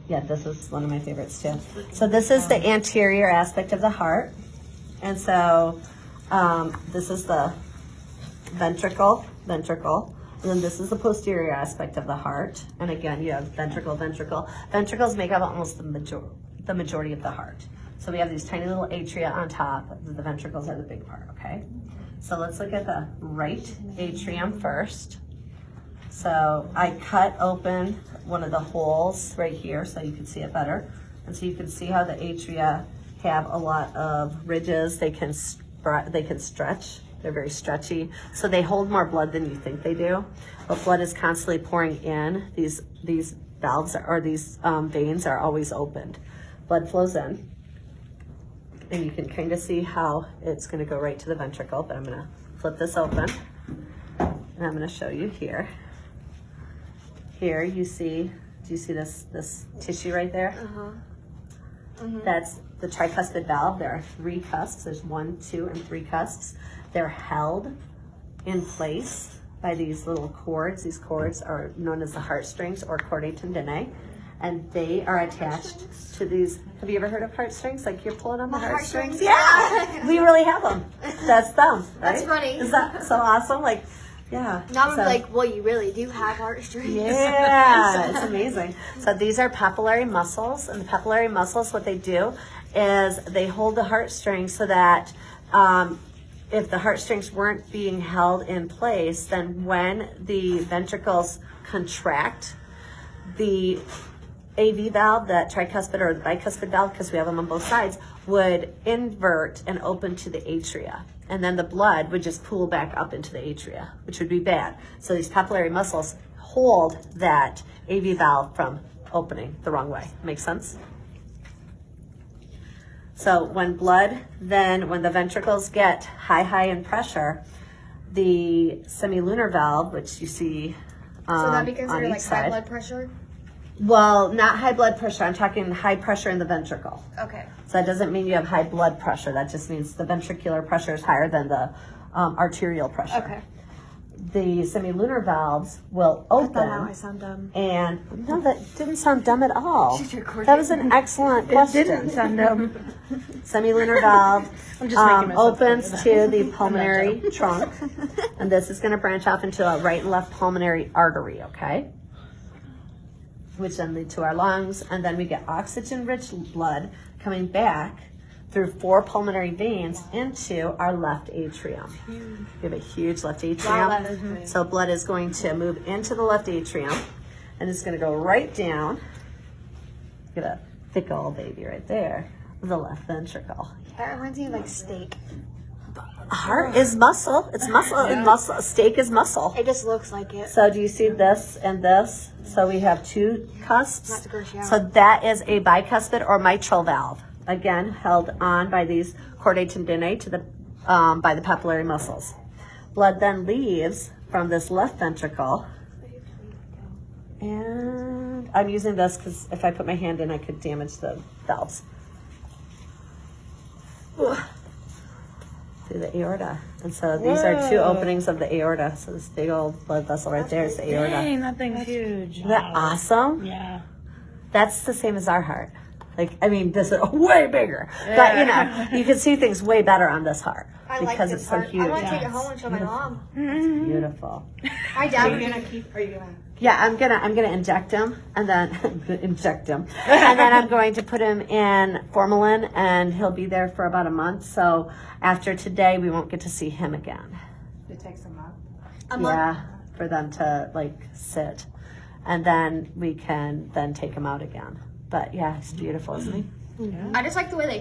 Yeah, this is one of my favorites too. So this is the anterior aspect of the heart. And so this is the ventricle. And then this is the posterior aspect of the heart. And again, you have ventricle. Ventricles make up almost the majority of the heart. So we have these tiny little atria on top. The ventricles are the big part, okay? So let's look at the right atrium first. So I cut open one of the holes right here so you can see it better. And so you can see how the atria have a lot of ridges. They can stretch. They're very stretchy. So they hold more blood than you think they do. But blood is constantly pouring in. These valves or these veins are always opened. Blood flows in. And you can kind of see how it's going to go right to the ventricle. But I'm going to flip this open. And I'm going to show you here. Here you see, do you see this tissue right there? That's the tricuspid valve. There are 3 cusps. There's 1, 2, and 3 cusps. They're held in place by these little cords. These cords are known as the heartstrings or chordae tendineae, and they are attached to these. Have you ever heard of heartstrings? Like you're pulling on the heartstrings? Yeah, we really have them. That's them, right? That's funny. Is that so awesome? Like, yeah. Now I'm like, well, you really do have heartstrings. Yeah, it's amazing. So these are papillary muscles, and the papillary muscles, what they do is they hold the heartstrings so that if the heartstrings weren't being held in place, then when the ventricles contract, the AV valve, that tricuspid or the bicuspid valve, because we have them on both sides, would invert and open to the atria. And then the blood would just pool back up into the atria, which would be bad. So these papillary muscles hold that AV valve from opening the wrong way. Make sense? So when when the ventricles get high in pressure, the semilunar valve, which you see so that'd be on considered each like side. high blood pressure? Well, not high blood pressure. I'm talking high pressure in the ventricle. Okay. So that doesn't mean you have high blood pressure. That just means the ventricular pressure is higher than the arterial pressure. Okay. The semilunar valves will open. I thought I sound dumb. And no, that didn't sound dumb at all. That was an excellent question. It didn't sound dumb. Semilunar valve I'm just making myself opens think of to that. the pulmonary trunk, and this is going to branch off into a right and left pulmonary artery, okay? Which then lead to our lungs, and then we get oxygen-rich blood coming back through 4 pulmonary veins into our left atrium. We have a huge left atrium. Wow, So blood is going to move into the left atrium, and it's going to go right down. Get a thick old baby right there, the left ventricle. That reminds me of like steak. Heart is muscle. It's muscle and muscle. Steak is muscle. It just looks like it. So do you see this and this? So we have 2 cusps. Not to gross you out. So that is a bicuspid or mitral valve. Again, held on by these chordae tendineae to the by the papillary muscles. Blood then leaves from this left ventricle. And I'm using this because if I put my hand in, I could damage the valves. Through the aorta. And so these are 2 openings of the aorta. So this big old blood vessel right there is the aorta. Dang, that thing's huge. Isn't that awesome? Yeah. That's the same as our heart. Like, I mean, this is way bigger. But, you know, you can see things way better on this heart. I because like this it's part. so huge. I want to take it home and show my mom. It's beautiful. My dad would Are you gonna? Yeah, I'm gonna inject him, and then and then I'm going to put him in formalin, and he'll be there for about a month. So after today, we won't get to see him again. It takes a month. Yeah, for them to like sit, and then we can then take him out again. But yeah, he's beautiful, isn't he? I just like the way they